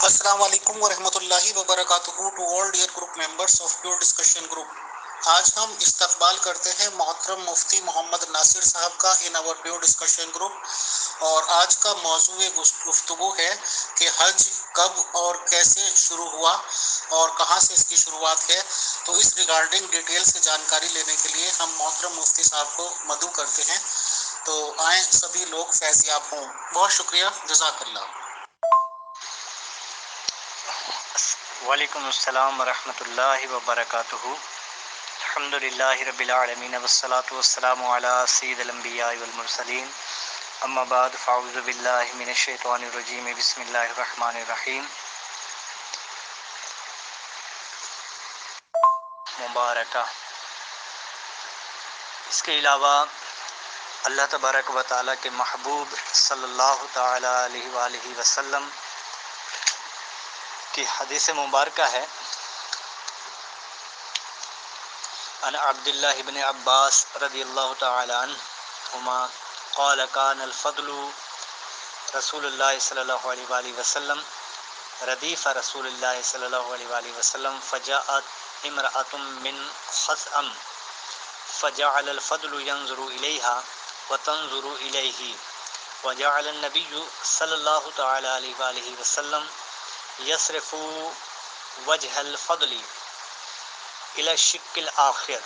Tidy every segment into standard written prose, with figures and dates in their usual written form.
السلام علیکم ورحمۃ اللہ وبرکاتہ to all dear group members of pure discussion group. آج ہم استقبال کرتے ہیں محترم مفتی محمد ناصر صاحب کا ان آور پیور ڈسکشن گروپ، اور آج کا موضوع گفتگو ہے کہ حج کب اور کیسے شروع ہوا اور کہاں سے اس کی شروعات ہے۔ تو اس ریگارڈنگ ڈیٹیل سے جانکاری لینے کے لیے ہم محترم مفتی صاحب کو مدعو کرتے ہیں، تو آئیں سبھی لوگ فیضیاب ہوں۔ بہت شکریہ، جزاک اللہ۔ وعلیکم السلام ورحمۃ اللہ وبرکاتہ۔ الحمدللہ رب العالمین والصلاة والسلام علی سید الانبیاء والمرسلین، اما بعد فاعوذ باللہ من الشیطان الرجیم، بسم اللہ الرحمن الرحیم۔ مبارکہ۔ اس کے علاوہ اللہ تبارک و تعالیٰ کے محبوب صلی اللہ تعالیٰ علیہ وآلہ وسلم کی حدیث مبارکہ ہے، عن عبداللہ بن عباس رضی اللہ تعالی عنہما قال کان الفضل رسول اللہ صلی اللہ علیہ وآلہ وسلم ردیف رسول اللہ صلی اللہ علیہ وآلہ وسلم فجاءت امرأة من خثعم فجعل الفضل ينظر إليها وتنظر إليه وجعل النبي صلى الله تعالى عليه وآله وسلم يصرف وجه الفضل إلى الشق الآخر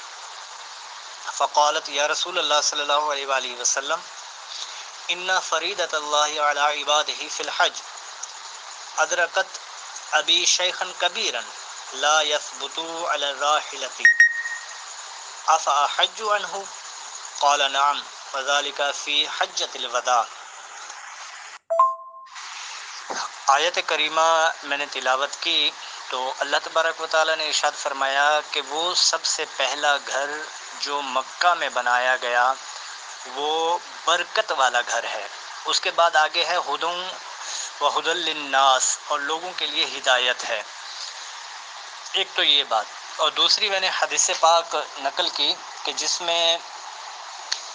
فقالت يا رسول الله صلى الله عليه وآله وسلم إن فريدة الله على عباده في الحج أدركت أبي شيخا كبيرا لا يثبت على الراحلة أفأحج عنه قال نعم وذلك في حجة الوداع۔ آیت کریمہ میں نے تلاوت کی تو اللہ تبارک و تعالیٰ نے ارشاد فرمایا کہ وہ سب سے پہلا گھر جو مکہ میں بنایا گیا وہ برکت والا گھر ہے۔ اس کے بعد آگے ہے ہدی و ہدی للناس، اور لوگوں کے لیے ہدایت ہے۔ ایک تو یہ بات، اور دوسری میں نے حدیث پاک نقل کی کہ جس میں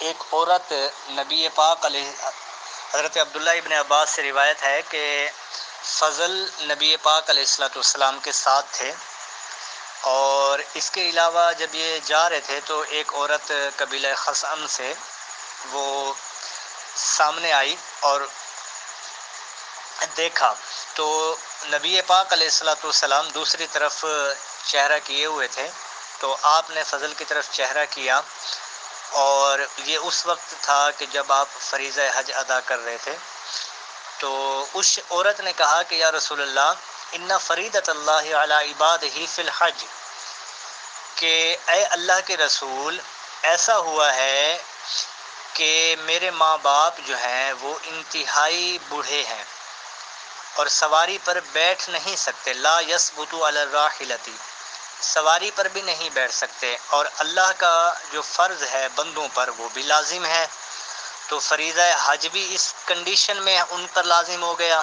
ایک عورت نبی پاک علیہ حضرت عبداللہ ابن عباس سے روایت ہے کہ فضل نبی پاک علیہ السلام کے ساتھ تھے، اور اس کے علاوہ جب یہ جا رہے تھے تو ایک عورت قبیلہ خثعم سے وہ سامنے آئی اور دیکھا تو نبی پاک علیہ السلام دوسری طرف چہرہ کیے ہوئے تھے، تو آپ نے فضل کی طرف چہرہ کیا، اور یہ اس وقت تھا کہ جب آپ فریضہ حج ادا کر رہے تھے۔ تو اس عورت نے کہا کہ یا رسول اللہ ان فریدت اللہ علی عبادہ فی الحج، کہ اے اللہ کے رسول ایسا ہوا ہے کہ میرے ماں باپ جو ہیں وہ انتہائی بوڑھے ہیں اور سواری پر بیٹھ نہیں سکتے، لا یثبتوا علی الراحلۃ، سواری پر بھی نہیں بیٹھ سکتے، اور اللہ کا جو فرض ہے بندوں پر وہ بھی لازم ہے، تو فریضہ حج بھی اس کنڈیشن میں ان پر لازم ہو گیا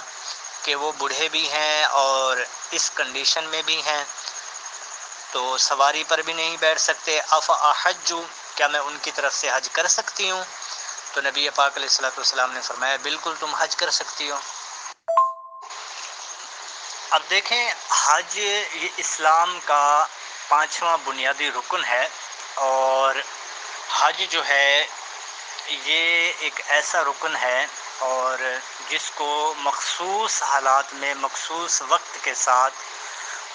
کہ وہ بوڑھے بھی ہیں اور اس کنڈیشن میں بھی ہیں، تو سواری پر بھی نہیں بیٹھ سکتے۔ افاحج، کیا میں ان کی طرف سے حج کر سکتی ہوں؟ تو نبی پاک علیہ السلام نے فرمایا بالکل تم حج کر سکتی ہو۔ اب دیکھیں، حج یہ اسلام کا 5واں بنیادی رکن ہے، اور حج جو ہے یہ ایک ایسا رکن ہے اور جس کو مخصوص حالات میں مخصوص وقت کے ساتھ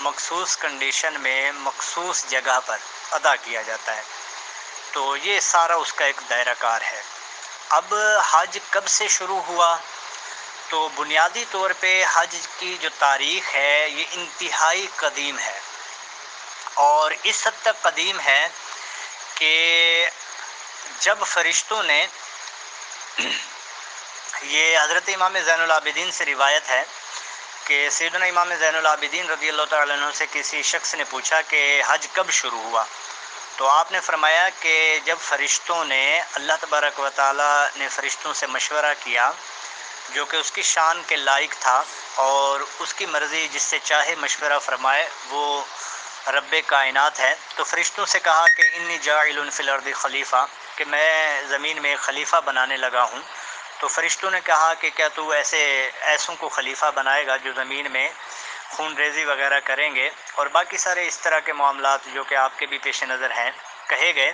مخصوص کنڈیشن میں مخصوص جگہ پر ادا کیا جاتا ہے، تو یہ سارا اس کا ایک دائرہ کار ہے۔ اب حج کب سے شروع ہوا؟ تو بنیادی طور پہ حج کی جو تاریخ ہے یہ انتہائی قدیم ہے، اور اس حد تک قدیم ہے کہ جب فرشتوں نے یہ حضرت امام زین العابدین سے روایت ہے کہ سیدنا امام زین العابدین رضی اللہ تعالیٰ عنہ سے کسی شخص نے پوچھا کہ حج کب شروع ہوا، تو آپ نے فرمایا کہ جب فرشتوں نے، اللہ تبارک و تعالیٰ نے فرشتوں سے مشورہ کیا جو کہ اس کی شان کے لائق تھا، اور اس کی مرضی جس سے چاہے مشورہ فرمائے وہ رب کائنات ہے، تو فرشتوں سے کہا کہ انی جاعل فی الارض خلیفہ، کہ میں زمین میں ایک خلیفہ بنانے لگا ہوں۔ تو فرشتوں نے کہا کہ کیا تو ایسوں کو خلیفہ بنائے گا جو زمین میں خون ریزی وغیرہ کریں گے اور باقی سارے اس طرح کے معاملات جو کہ آپ کے بھی پیش نظر ہیں کہے گئے۔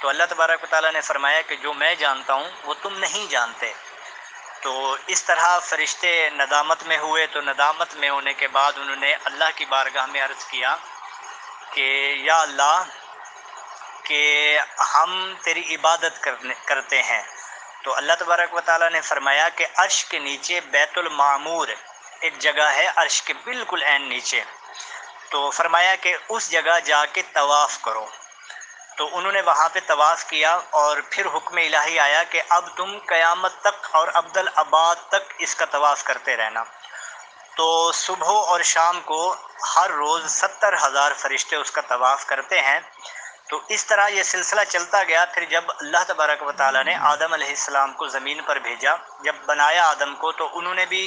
تو اللہ تبارک و تعالیٰ نے فرمایا کہ جو میں جانتا ہوں وہ تم نہیں جانتے۔ تو اس طرح فرشتے ندامت میں ہوئے، تو ندامت میں ہونے کے بعد انہوں نے اللہ کی بارگاہ میں عرض کیا کہ یا اللہ، کہ ہم تیری عبادت کرتے ہیں۔ تو اللہ تبارک و تعالیٰ نے فرمایا کہ عرش کے نیچے بیت المعمور ایک جگہ ہے، عرش کے بالکل عین نیچے، تو فرمایا کہ اس جگہ جا کے طواف کرو۔ تو انہوں نے وہاں پہ طواف کیا، اور پھر حکم الہی آیا کہ اب تم قیامت تک اور ابدالآباد تک اس کا طواف کرتے رہنا۔ تو صبح اور شام کو ہر روز 70,000 فرشتے اس کا طواف کرتے ہیں۔ تو اس طرح یہ سلسلہ چلتا گیا۔ پھر جب اللہ تبارک و تعالیٰ نے آدم علیہ السلام کو زمین پر بھیجا، جب بنایا آدم کو، تو انہوں نے بھی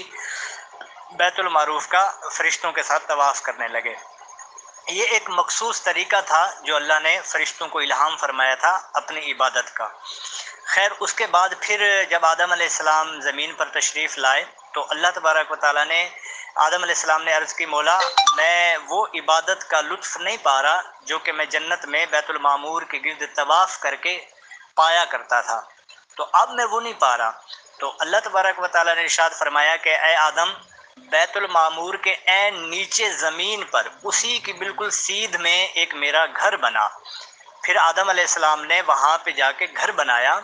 بیت المعروف کا فرشتوں کے ساتھ طواف کرنے لگے۔ یہ ایک مخصوص طریقہ تھا جو اللہ نے فرشتوں کو الہام فرمایا تھا اپنی عبادت کا۔ خیر، اس کے بعد پھر جب آدم علیہ السلام زمین پر تشریف لائے تو اللہ تبارک و تعالیٰ نے آدم علیہ السلام نے عرض کی، مولا میں وہ عبادت کا لطف نہیں پا رہا جو کہ میں جنت میں بیت المعمور کے گرد طواف کر کے پایا کرتا تھا، تو اب میں وہ نہیں پا رہا۔ تو اللہ تبارک و تعالیٰ نے ارشاد فرمایا کہ اے آدم، بیت المعمور کے عین نیچے زمین پر اسی کی بالکل سیدھ میں ایک میرا گھر بنا۔ پھر آدم علیہ السلام نے وہاں پہ جا کے گھر بنایا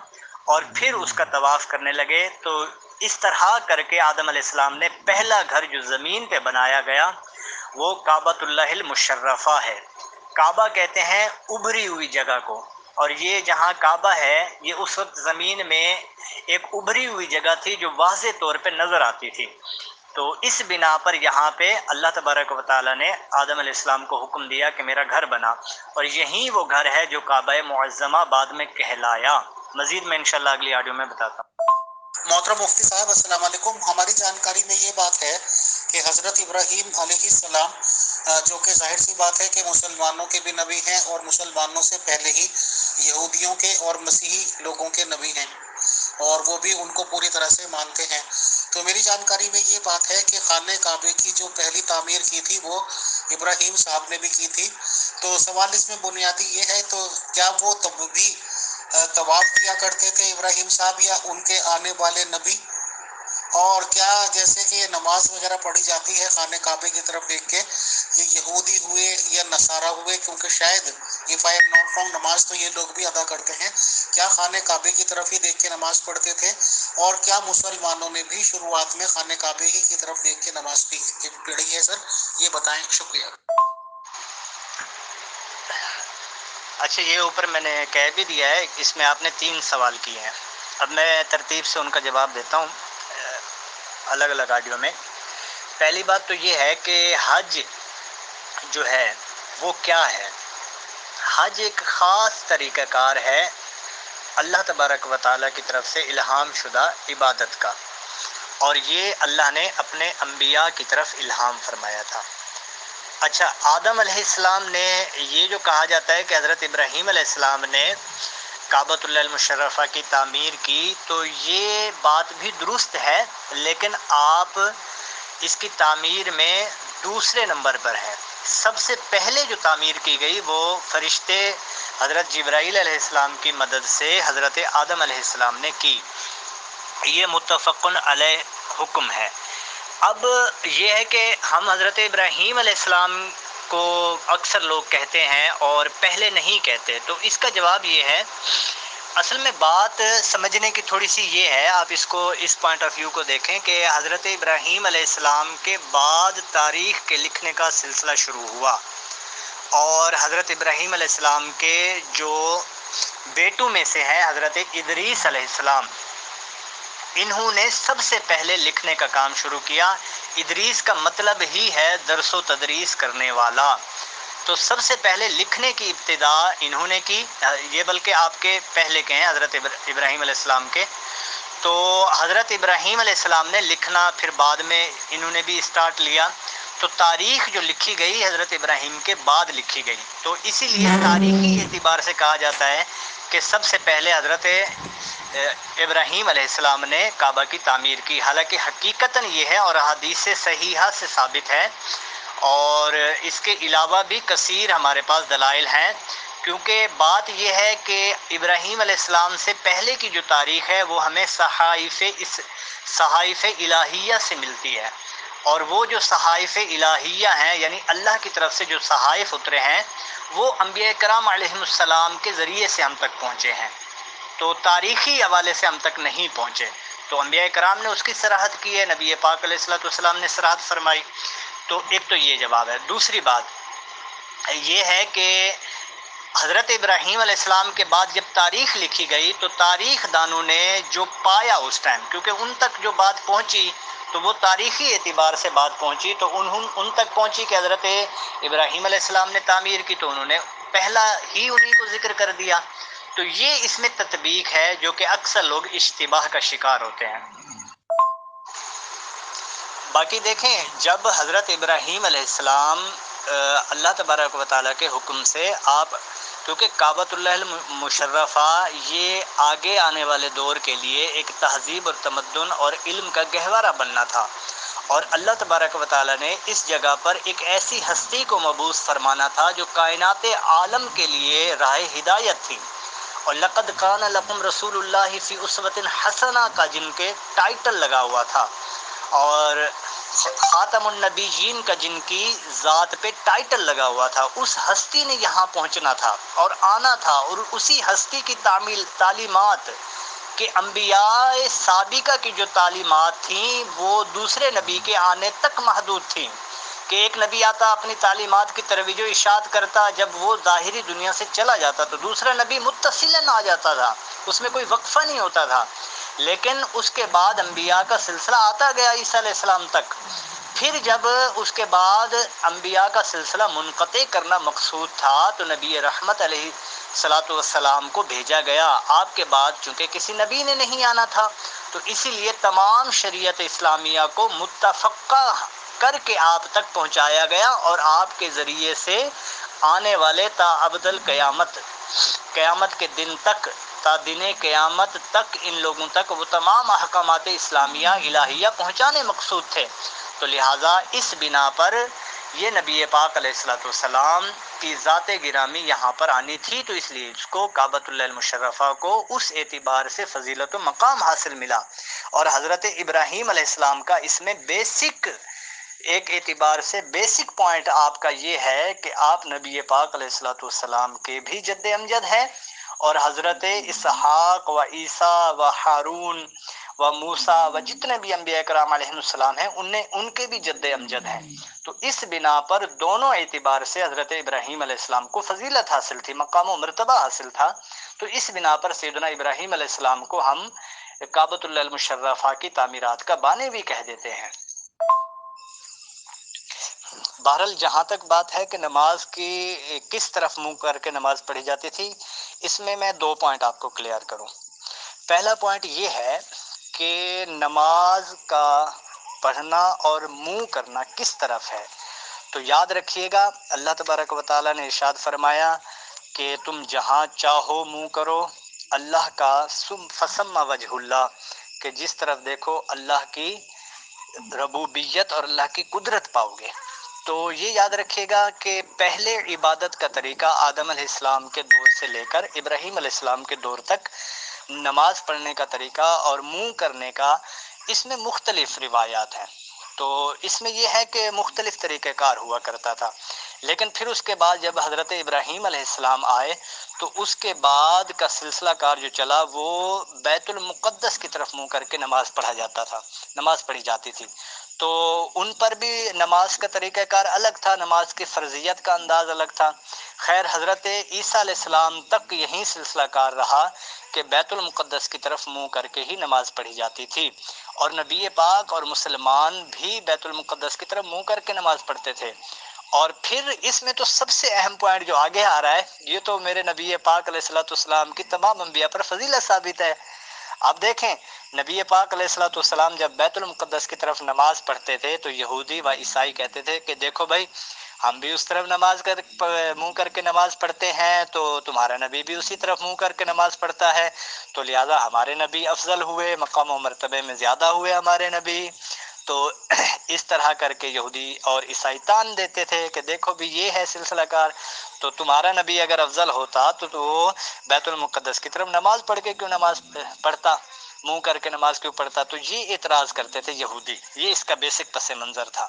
اور پھر اس کا طواف کرنے لگے۔ تو اس طرح کر کے آدم علیہ السلام نے پہلا گھر جو زمین پہ بنایا گیا وہ کعبۃ اللہ المشرفہ ہے۔ کعبہ کہتے ہیں ابھری ہوئی جگہ کو، اور یہ جہاں کعبہ ہے یہ اس وقت زمین میں ایک ابھری ہوئی جگہ تھی جو واضح طور پہ نظر آتی تھی۔ تو اس بنا پر یہاں پہ اللہ تبارک و تعالیٰ نے آدم علیہ السلام کو حکم دیا کہ میرا گھر بنا، اور یہی وہ گھر ہے جو کعبہ معظمہ بعد میں کہلایا۔ مزید میں انشاءاللہ اگلی آڈیو میں بتاتا ہوں۔ محترم مفتی صاحب السلام علیکم۔ ہماری جانکاری میں یہ بات ہے کہ حضرت ابراہیم علیہ السلام جو کہ ظاہر سی بات ہے کہ مسلمانوں کے بھی نبی ہیں اور مسلمانوں سے پہلے ہی یہودیوں کے اور مسیحی لوگوں کے نبی ہیں، اور وہ بھی ان کو پوری طرح سے مانتے ہیں۔ تو میری جانکاری میں یہ بات ہے کہ خانہ کعبے کی جو پہلی تعمیر کی تھی وہ ابراہیم صاحب نے بھی کی تھی۔ تو سوال اس میں بنیادی یہ ہے، تو کیا وہ تب بھی طواف کیا کرتے تھے ابراہیم صاحب یا ان کے آنے والے نبی؟ اور کیا جیسے کہ نماز وغیرہ پڑھی جاتی ہے خانہ کعبے کی طرف دیکھ کے، یہ یہودی ہوئے یا نصارہ ہوئے، کیونکہ شاید if I am not wrong نماز تو یہ لوگ بھی ادا کرتے ہیں، کیا خانہ کعبے کی طرف ہی دیکھ کے نماز پڑھتے تھے؟ اور کیا مسلمانوں نے بھی شروعات میں خانہ کعبے ہی کی طرف دیکھ کے نماز پڑھی ہے؟ سر یہ بتائیں، شکریہ۔ اچھا، یہ اوپر میں نے کہہ بھی دیا ہے، اس میں آپ نے 3 سوال کیے ہیں، اب میں ترتیب سے ان کا جواب دیتا ہوں الگ الگ آڈیو میں۔ پہلی بات تو یہ ہے کہ حج جو ہے وہ کیا ہے؟ حج ایک خاص طریقہ کار ہے اللہ تبارک و تعالیٰ کی طرف سے الہام شدہ عبادت کا، اور یہ اللہ نے اپنے انبیاء کی طرف الہام فرمایا تھا۔ اچھا، آدم علیہ السلام نے یہ جو کہا جاتا ہے کہ حضرت ابراہیم علیہ السلام نے کعبۃ اللہ المشرفہ کی تعمیر کی، تو یہ بات بھی درست ہے، لیکن آپ اس کی تعمیر میں دوسرے نمبر پر ہیں۔ سب سے پہلے جو تعمیر کی گئی وہ فرشتے حضرت جبرائیل علیہ السلام کی مدد سے حضرت آدم علیہ السلام نے کی، یہ متفقن علیہ حکم ہے۔ اب یہ ہے کہ ہم حضرت ابراہیم علیہ السلام کو اکثر لوگ کہتے ہیں اور پہلے نہیں کہتے، تو اس کا جواب یہ ہے، اصل میں بات سمجھنے کی تھوڑی سی یہ ہے، آپ اس کو اس پوائنٹ آف ویو کو دیکھیں کہ حضرت ابراہیم علیہ السلام کے بعد تاریخ کے لکھنے کا سلسلہ شروع ہوا، اور حضرت ابراہیم علیہ السلام کے جو بیٹوں میں سے ہیں حضرت ادریس علیہ السلام، انہوں نے سب سے پہلے لکھنے کا کام شروع کیا۔ ادریس کا مطلب ہی ہے درس و تدریس کرنے والا، تو سب سے پہلے لکھنے کی ابتدا انہوں نے کی۔ یہ بلکہ آپ کے پہلے کے ہیں، حضرت ابراہیم علیہ السلام کے۔ تو حضرت ابراہیم علیہ السلام نے لکھنا پھر بعد میں انہوں نے بھی اسٹارٹ لیا، تو تاریخ جو لکھی گئی حضرت ابراہیم کے بعد لکھی گئی، تو اسی لیے تاریخی اعتبار سے کہا جاتا ہے کہ سب سے پہلے حضرت ابراہیم علیہ السلام نے کعبہ کی تعمیر کی، حالانکہ حقیقتاً یہ ہے اور احادیث صحیحہ سے ثابت ہے، اور اس کے علاوہ بھی کثیر ہمارے پاس دلائل ہیں، کیونکہ بات یہ ہے کہ ابراہیم علیہ السلام سے پہلے کی جو تاریخ ہے وہ ہمیں صحائف الہیہ سے ملتی ہے، اور وہ جو صحائف الہیہ ہیں یعنی اللہ کی طرف سے جو صحائف اترے ہیں وہ انبیاء کرام علیہم السلام کے ذریعے سے ہم تک پہنچے ہیں، تو تاریخی حوالے سے ہم تک نہیں پہنچے۔ تو انبیاء کرام نے اس کی صراحت کی ہے، نبی پاک علیہ الصلوۃ والسلام نے صراحت فرمائی۔ تو ایک تو یہ جواب ہے۔ دوسری بات یہ ہے کہ حضرت ابراہیم علیہ السلام کے بعد جب تاریخ لکھی گئی تو تاریخ دانوں نے جو پایا اس ٹائم، کیونکہ ان تک جو بات پہنچی تو وہ تاریخی اعتبار سے بات پہنچی، تو ان تک پہنچی کہ حضرت ابراہیم علیہ السلام نے تعمیر کی، تو انہوں نے پہلا ہی انہی کو ذکر کر دیا۔ تو یہ اس میں تطبیق ہے جو کہ اکثر لوگ اشتباہ کا شکار ہوتے ہیں۔ باقی دیکھیں، جب حضرت ابراہیم علیہ السلام اللہ تبارک و تعالیٰ کے حکم سے آپ، کیونکہ کعبۃ اللہ المشرفہ یہ آگے آنے والے دور کے لیے ایک تہذیب اور تمدن اور علم کا گہوارہ بننا تھا، اور اللہ تبارک و تعالیٰ نے اس جگہ پر ایک ایسی ہستی کو مبعوث فرمانا تھا جو کائنات عالم کے لیے راہ ہدایت تھی، اور لقد کان لکم رسول اللہ فی اسوۃ حسنہ کا جن کے ٹائٹل لگا ہوا تھا، اور خاتم النبیین کا جن کی ذات پہ ٹائٹل لگا ہوا تھا، اس ہستی نے یہاں پہنچنا تھا اور آنا تھا، اور اسی ہستی کی تعلیمات کہ انبیاء سابقہ کی جو تعلیمات تھیں وہ دوسرے نبی کے آنے تک محدود تھیں، کہ ایک نبی آتا اپنی تعلیمات کی ترویج و اشاعت کرتا، جب وہ ظاہری دنیا سے چلا جاتا تو دوسرا نبی متصلاً آ جاتا تھا، اس میں کوئی وقفہ نہیں ہوتا تھا، لیکن اس کے بعد انبیاء کا سلسلہ آتا گیا عیسیٰ علیہ السلام تک۔ پھر جب اس کے بعد انبیاء کا سلسلہ منقطع کرنا مقصود تھا تو نبی رحمت علیہ صلاۃ والسلام کو بھیجا گیا، آپ کے بعد چونکہ کسی نبی نے نہیں آنا تھا، تو اسی لیے تمام شریعت اسلامیہ کو متفقہ کر کے آپ تک پہنچایا گیا، اور آپ کے ذریعے سے آنے والے تا ابد قیامت کے دن تک، تا دن قیامت تک ان لوگوں تک وہ تمام احکامات اسلامیہ الہیہ پہنچانے مقصود تھے۔ تو لہٰذا اس بنا پر یہ نبی پاک علیہ الصلوۃ والسلام کی ذات گرامی یہاں پر آنی تھی، تو اس لیے اس کو کعبۃ اللہ المشرفہ کو اس اعتبار سے فضیلت و مقام حاصل ملا، اور حضرت ابراہیم علیہ السلام کا اس میں ایک اعتبار سے بیسک پوائنٹ آپ کا یہ ہے کہ آپ نبی پاک علیہ الصلوۃ والسلام کے بھی جد امجد ہیں، اور حضرت اسحاق و عیسیٰ و ہارون و موسیٰ و جتنے بھی انبیاء کرام علیہ السلام ہیں ان کے بھی جد امجد ہیں، تو اس بنا پر دونوں اعتبار سے حضرت ابراہیم علیہ السلام کو فضیلت حاصل تھی، مقام و مرتبہ حاصل تھا، تو اس بنا پر سیدنا ابراہیم علیہ السلام کو ہم کعبۃ اللہ المشرفہ کی تعمیرات کا بانی بھی کہہ دیتے ہیں۔ بہرحال جہاں تک بات ہے کہ نماز کی کس طرف منہ کر کے نماز پڑھی جاتی تھی، اس میں دو پوائنٹ آپ کو کلیئر کروں۔ پہلا پوائنٹ یہ ہے کہ نماز کا پڑھنا اور منہ کرنا کس طرف ہے، تو یاد رکھیے گا اللہ تبارک و تعالیٰ نے ارشاد فرمایا کہ تم جہاں چاہو منہ کرو اللہ کا، فسم وجہ اللہ، کہ جس طرف دیکھو اللہ کی ربوبیت اور اللہ کی قدرت پاؤ گے۔ تو یہ یاد رکھیے گا کہ پہلے عبادت کا طریقہ آدم علیہ السلام کے دور سے لے کر ابراہیم علیہ السلام کے دور تک نماز پڑھنے کا طریقہ اور منہ کرنے کا، اس میں مختلف روایات ہیں، تو اس میں یہ ہے کہ مختلف طریقہ کار ہوا کرتا تھا، لیکن پھر اس کے بعد جب حضرت ابراہیم علیہ السلام آئے تو اس کے بعد کا سلسلہ کار جو چلا وہ بیت المقدس کی طرف منہ کر کے نماز پڑھا جاتا تھا، نماز پڑھی جاتی تھی۔ تو ان پر بھی نماز کا طریقہ کار الگ تھا، نماز کی فرضیت کا انداز الگ تھا۔ خیر حضرت عیسیٰ علیہ السلام تک یہی سلسلہ کار رہا کہ بیت المقدس کی طرف منہ کر کے ہی نماز پڑھی جاتی تھی، اور نبی پاک اور مسلمان بھی بیت المقدس کی طرف منہ کر کے نماز پڑھتے تھے۔ اور پھر اس میں تو سب سے اہم پوائنٹ جو آگے آ رہا ہے، یہ تو میرے نبی پاک علیہ الصلوۃ والسلام کی تمام انبیاء پر فضیلت ثابت ہے۔ اب دیکھیں، نبی پاک علیہ الصلوۃ والسلام جب بیت المقدس کی طرف نماز پڑھتے تھے تو یہودی و عیسائی کہتے تھے کہ دیکھو بھائی، ہم بھی اس طرف منہ کر کے نماز پڑھتے ہیں، تو تمہارا نبی بھی اسی طرف منہ کر کے نماز پڑھتا ہے، تو لہذا ہمارے نبی افضل ہوئے، مقام و مرتبے میں زیادہ ہوئے ہمارے نبی۔ تو اس طرح کر کے یہودی اور عیسائی تان دیتے تھے کہ دیکھو بھی یہ ہے سلسلہ کار، تو تمہارا نبی اگر افضل ہوتا تو وہ بیت المقدس کی طرف نماز پڑھ کے کیوں نماز پڑھتا، منہ کر کے نماز کیوں پڑھتا؟ تو یہ اعتراض کرتے تھے یہودی، یہ اس کا بیسک پس منظر تھا۔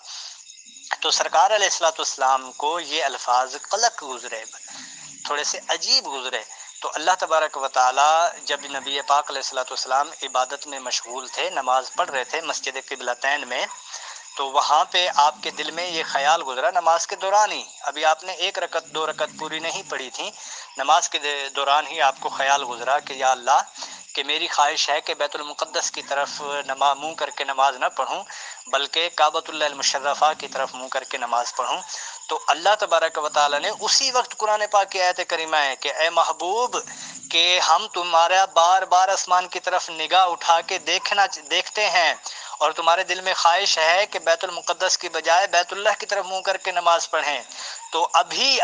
تو سرکار علیہ الصلوۃ والسلام کو یہ الفاظ قلق گزرے، تھوڑے سے عجیب گزرے، تو اللہ تبارک و تعالی جب نبی پاک علیہ الصلوۃ والسلام عبادت میں مشغول تھے، نماز پڑھ رہے تھے مسجد قبلتین میں، تو وہاں پہ آپ کے دل میں یہ خیال گزرا نماز کے دوران ہی، ابھی آپ نے 1 رکعت 2 رکعت پوری نہیں پڑھی تھی، نماز کے دوران ہی آپ کو خیال گزرا کہ یا اللہ، کہ میری خواہش ہے کہ بیت المقدس کی طرف منہ کر کے نماز نہ پڑھوں، بلکہ کعبۃ اللہ المشرفہ کی طرف منہ کر کے نماز پڑھوں۔ تو اللہ تبارک و تعالی نے اسی وقت قرآن پاک کی آیت کریمہ ہے کہ اے محبوب، کہ ہم تمہارا بار بار آسمان کی طرف نگاہ اٹھا کے دیکھتے ہیں، اور تمہارے دل میں خواہش ہے کہ بیت المقدس کی بجائے بیت اللہ کی طرف منہ کر کے نماز پڑھیں، تو ابھی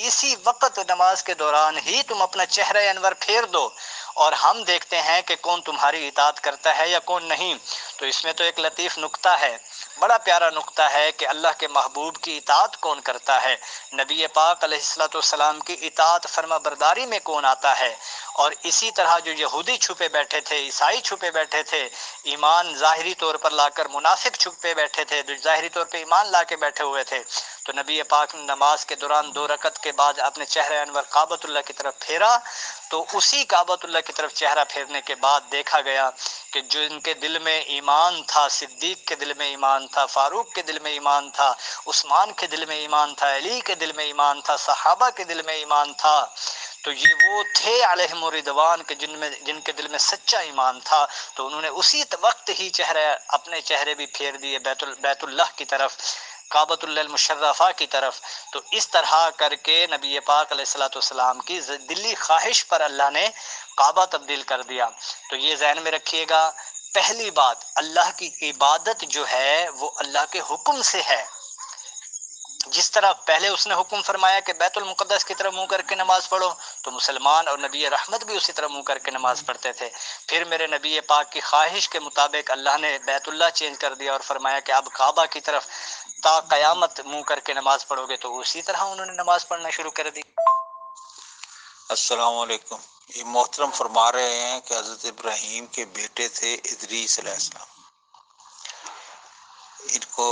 اسی وقت نماز کے دوران ہی تم اپنا چہرہ انور پھیر دو، اور ہم دیکھتے ہیں کہ کون تمہاری اطاعت کرتا ہے یا کون نہیں۔ تو اس میں تو ایک لطیف نکتہ ہے، بڑا پیارا نکتہ ہے کہ اللہ کے محبوب کی اطاعت کون کرتا ہے، نبی پاک علیہ الصلوۃ والسلام کی اطاعت فرما برداری میں کون آتا ہے۔ اور اسی طرح جو یہودی چھپے بیٹھے تھے، عیسائی چھپے بیٹھے تھے، ایمان ظاہری طور پر لا کر منافق چھپے بیٹھے تھے، جو ظاہری طور پہ ایمان لا کے بیٹھے ہوئے تھے، تو نبی پاک نے نماز کے دوران 2 رکعت کے بعد اپنے چہرہ انور کعبۃ اللہ کی طرف پھیرا، تو اسی کعبۃ اللہ کی طرف چہرہ پھیرنے کے بعد دیکھا گیا کہ جن کے دل میں ایمان تھا، صدیق کے دل میں ایمان تھا، فاروق کے دل میں ایمان تھا، عثمان کے دل میں ایمان تھا، علی کے دل میں ایمان تھا، صحابہ کے دل میں ایمان تھا، تو یہ وہ تھے علیہم الرضوان کہ جن کے دل میں سچا ایمان تھا، تو انہوں نے اسی وقت ہی اپنے چہرے بھی پھیر دیے بیت اللہ کی طرف، کعبۃ اللہ المشرفہ کی طرف۔ تو اس طرح کر کے نبی پاک علیہ الصلوۃ والسلام کی دلی خواہش پر اللہ نے کعبہ تبدیل کر دیا۔ تو یہ ذہن میں رکھیے گا، پہلی بات، اللہ کی عبادت جو ہے وہ اللہ کے حکم سے ہے، جس طرح پہلے اس نے حکم فرمایا کہ بیت المقدس کی طرف منہ کر کے نماز پڑھو، تو مسلمان اور نبی رحمت بھی اسی طرح منہ کر کے نماز پڑھتے تھے۔ پھر میرے نبی پاک کی خواہش کے مطابق اللہ نے بیت اللہ چینج کر دیا اور فرمایا کہ اب کعبہ کی طرف تا قیامت منہ کر کے نماز پڑھو گے، تو اسی طرح انہوں نے نماز پڑھنا شروع کر دی۔ السلام علیکم۔ یہ محترم فرما رہے ہیں کہ حضرت ابراہیم کے بیٹے تھے ادریس علیہ السلام۔ ان کو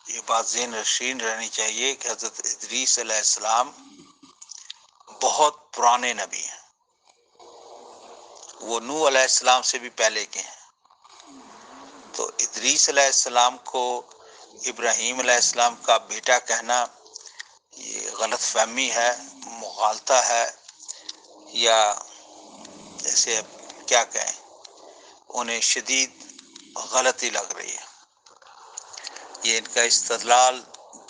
یہ بات ذہن نشین رہنی چاہیے کہ حضرت ادریس علیہ السلام بہت پرانے نبی ہیں، وہ نوح علیہ السلام سے بھی پہلے کے ہیں۔ تو ادریس علیہ السلام کو ابراہیم علیہ السلام کا بیٹا کہنا یہ غلط فہمی ہے، مغالطہ ہے، یا جیسے کیا کہیں، انہیں شدید غلطی لگ رہی ہے۔ یہ ان کا استدلال